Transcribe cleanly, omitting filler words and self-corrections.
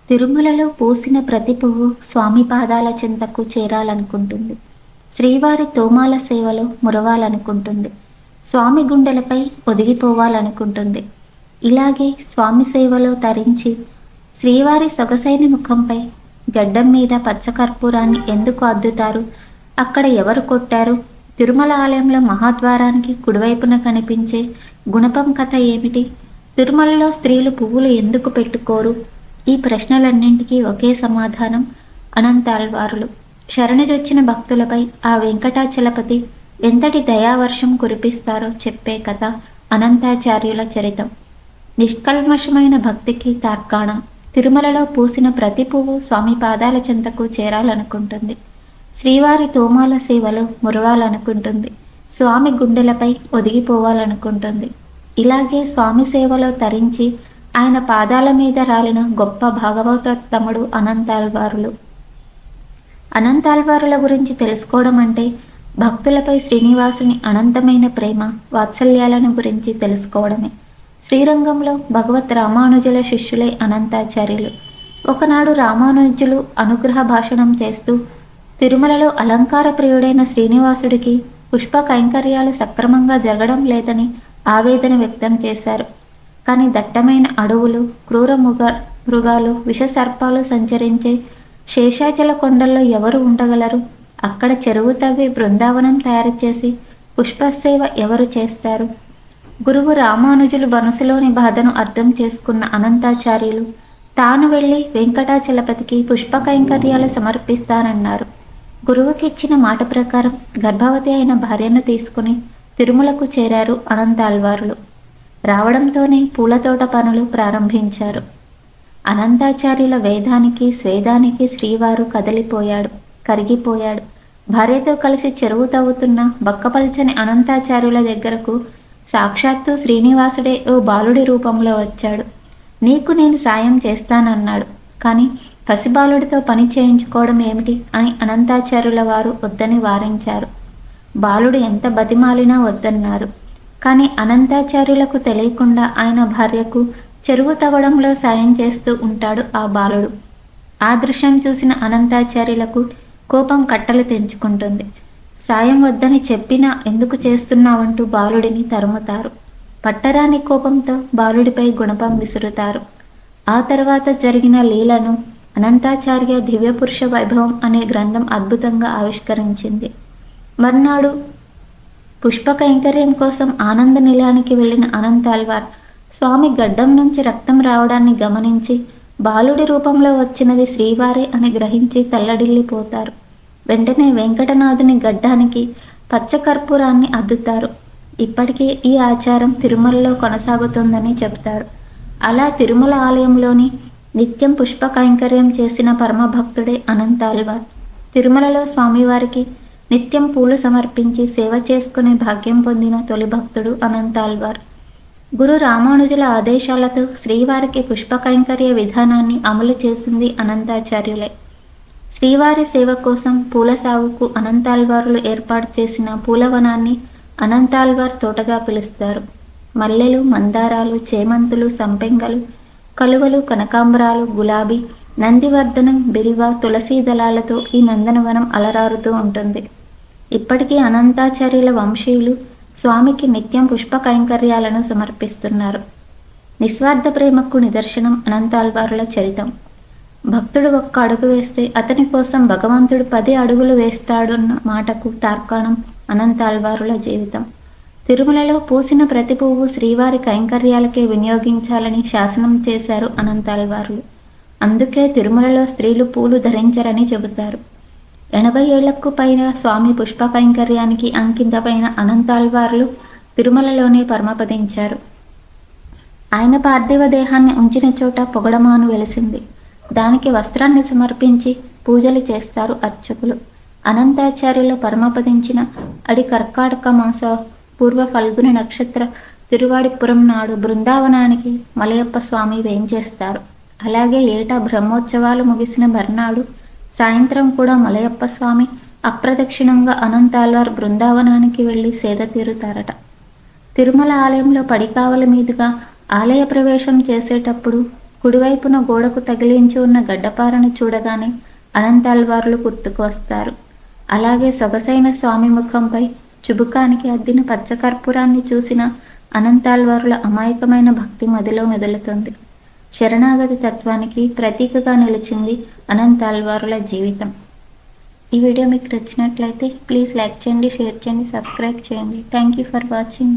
తిరుమలలో పూసిన ప్రతి పువ్వు స్వామి పాదాల చెంతకు చేరాలనుకుంటుంది. శ్రీవారి తోమాల సేవలో మురవాలనుకుంటుంది. స్వామి గుండెలపై ఒదిగిపోవాలనుకుంటుంది. ఇలాగే స్వామి సేవలో తరించి శ్రీవారి సొగసైన ముఖంపై గడ్డం మీద పచ్చకర్పూరాన్ని ఎందుకు అద్దుతారు? అక్కడ ఎవరు కొట్టారు? తిరుమల ఆలయంలో మహాద్వారానికి కుడివైపున కనిపించే గుణపం కథ ఏమిటి? తిరుమలలో స్త్రీలు పువ్వులు ఎందుకు పెట్టుకోరు? ఈ ప్రశ్నలన్నింటికీ ఒకే సమాధానం: అనంతాళ్వారులు. శరణుజొచ్చిన భక్తులపై ఆ వెంకటాచలపతి ఎంతటి దయావర్షం కురిపిస్తారో చెప్పే కథ అనంతాచార్యుల చరితం. నిష్కల్మషమైన భక్తికి తార్కాణం. తిరుమలలో పూసిన ప్రతి పువ్వు స్వామి పాదాల చెంతకు చేరాలనుకుంటుంది. శ్రీవారి తోమాల సేవలో మురవాలనుకుంటుంది. స్వామి గుండెలపై ఒదిగిపోవాలనుకుంటుంది. ఇలాగే స్వామి సేవలో తరించి ఆయన పాదాల మీద రాలిన గొప్ప భాగవతోత్తముడు అనంతాళ్వారులు. అనంతాళ్వారుల గురించి తెలుసుకోవడం అంటే భక్తులపై శ్రీనివాసుని అనంతమైన ప్రేమ వాత్సల్యాలను గురించి తెలుసుకోవడమే. శ్రీరంగంలో భగవత్ రామానుజుల శిష్యులే అనంతాచార్యులు. ఒకనాడు రామానుజులు అనుగ్రహ భాషణం చేస్తూ తిరుమలలో అలంకార ప్రియుడైన శ్రీనివాసుడికి పుష్ప కైంకర్యాలు సక్రమంగా జరగడం లేదని ఆవేదన వ్యక్తం చేశారు. కానీ దట్టమైన అడవులు, క్రూర మృగాలు, విషసర్పాలు సంచరించే శేషాచల కొండల్లో ఎవరు ఉండగలరు? అక్కడ చెరువు తవ్వి బృందావనం తయారు చేసి పుష్పసేవ ఎవరు చేస్తారు? గురువు రామానుజులు మనసులోని బాధను అర్థం చేసుకున్న అనంతాచార్యులు తాను వెళ్ళి వెంకటాచలపతికి పుష్ప కైంకర్యాలు సమర్పిస్తానన్నారు. గురువుకిచ్చిన మాట ప్రకారం గర్భవతి అయిన భార్యను తీసుకుని తిరుమలకు చేరారు అనంతాళ్వారులు. రావడంతోనే పూలతోట పనులు ప్రారంభించారు. అనంతాచార్యుల వేదానికి స్వేదానికి శ్రీవారు కదిలిపోయాడు, కరిగిపోయాడు. భార్యతో కలిసి చెరువు తవ్వుతున్న బక్కపల్చని అనంతాచార్యుల దగ్గరకు సాక్షాత్తు శ్రీనివాసుడే ఓ బాలుడి రూపంలో వచ్చాడు. నీకు నేను సాయం చేస్తానన్నాడు. కానీ పసిబాలుడితో పని చేయించుకోవడం ఏమిటి అని అనంతాచార్యుల వారు వద్దని వారించారు. బాలుడు ఎంత బతిమాలినా వద్దన్నారు. కానీ అనంతాచార్యులకు తెలియకుండా ఆయన భార్యకు చెరువు తవ్వడంలో సాయం చేస్తూ ఉంటాడు ఆ బాలుడు. ఆ దృశ్యం చూసిన అనంతాచార్యులకు కోపం కట్టలు తెంచుకుంటుంది. సాయం వద్దని చెప్పినా ఎందుకు చేస్తున్నావంటూ బాలుడిని తరుముతారు. పట్టరాని కోపంతో బాలుడిపై గుణపం విసురుతారు. ఆ తర్వాత జరిగిన లీలను అనంతాచార్య దివ్యపురుష వైభవం అనే గ్రంథం అద్భుతంగా ఆవిష్కరించింది. మర్నాడు పుష్ప కైంకర్యం కోసం ఆనంద నిలయానికి వెళ్ళిన అనంతాళ్వార్ స్వామి గడ్డం నుంచి రక్తం రావడాన్ని గమనించి బాలుడి రూపంలో వచ్చినది శ్రీవారే అని గ్రహించి తల్లడిల్లిపోతారు. వెంటనే వెంకటనాథుని గడ్డానికి పచ్చకర్పూరాన్ని అద్దుతారు. ఇప్పటికీ ఈ ఆచారం తిరుమలలో కొనసాగుతుందని చెబుతారు. అలా తిరుమల ఆలయంలోని నిత్యం పుష్ప కైంకర్యం చేసిన పరమభక్తుడే అనంతాళ్వార్. తిరుమలలో స్వామివారికి నిత్యం పూలు సమర్పించి సేవ చేసుకునే భాగ్యం పొందిన తొలి భక్తుడు అనంతాళ్వార్. గురు రామానుజుల ఆదేశాలతో శ్రీవారికి పుష్ప కైంకర్య విధానాన్ని అమలు చేసింది అనంతాచార్యులే. శ్రీవారి సేవ కోసం పూల సాగుకు అనంతాళ్వారులు ఏర్పాటు చేసిన పూలవనాన్ని అనంతాళ్వార్ తోటగా పిలుస్తారు. మల్లెలు, మందారాలు, చేమంతులు, సంపెంగలు, కలువలు, కనకాంబరాలు, గులాబీ, నందివర్ధనం, బిల్వ, తులసీ దళాలతో ఈ నందనవనం అలరారుతూ ఉంటుంది. ఇప్పటికీ అనంతాచార్యుల వంశీయులు స్వామికి నిత్యం పుష్ప కైంకర్యాలను సమర్పిస్తున్నారు. నిస్వార్థ ప్రేమకు నిదర్శనం అనంతాళ్వారుల చరితం. భక్తుడు ఒక్క అడుగు వేస్తే అతని కోసం భగవంతుడు 10 అడుగులు వేస్తాడున్న మాటకు తార్కాణం అనంతాళ్వారుల జీవితం. తిరుమలలో పూసిన ప్రతి పువ్వు శ్రీవారి కైంకర్యాలకే వినియోగించాలని శాసనం చేశారు అనంతాళ్వారులు. అందుకే తిరుమలలో స్త్రీలు పూలు ధరించరని చెబుతారు. 80 ఏళ్లకు పైగా స్వామి పుష్ప కైంకర్యానికి అంకితమైన అనంతాళ్వారులు తిరుమలలోనే పరమపదించారు. ఆయన పార్థివ దేహాన్ని ఉంచిన చోట పొగడమాను వెలిసింది. దానికి వస్త్రాన్ని సమర్పించి పూజలు చేస్తారు అర్చకులు. అనంతాచార్యులు పరమపదించిన అడి కర్కాటక మాస పూర్వ ఫల్గుని నక్షత్ర తిరువాడిపురం నాడు బృందావనానికి మలయప్ప స్వామి వేంచేస్తారు. అలాగే ఏటా బ్రహ్మోత్సవాలు ముగిసిన మర్నాడు సాయంత్రం కూడా మలయప్ప స్వామి అప్రదక్షిణంగా అనంతాళ్వార్ బృందావనానికి వెళ్ళి సేద తీరుతారట. తిరుమల ఆలయంలో పడికావల మీదుగా ఆలయ ప్రవేశం చేసేటప్పుడు కుడివైపున గోడకు తగిలించి ఉన్న గడ్డపారను చూడగానే అనంతాళ్వార్లు గుర్తుకు వస్తారు. అలాగే సొగసైన స్వామి ముఖంపై చుబుకానికి అద్దిన పచ్చకర్పూరాన్ని చూసిన అనంతాళ్వారుల అమాయకమైన భక్తి మదిలో మెదులుతుంది. శరణాగతి తత్వానికి ప్రతీకగా నిలిచింది అనంతాళ్వారుల జీవితం. ఈ వీడియో మీకు నచ్చినట్లయితే ప్లీజ్ లైక్ చేయండి, షేర్ చేయండి, సబ్స్క్రైబ్ చేయండి. Thank you for watching.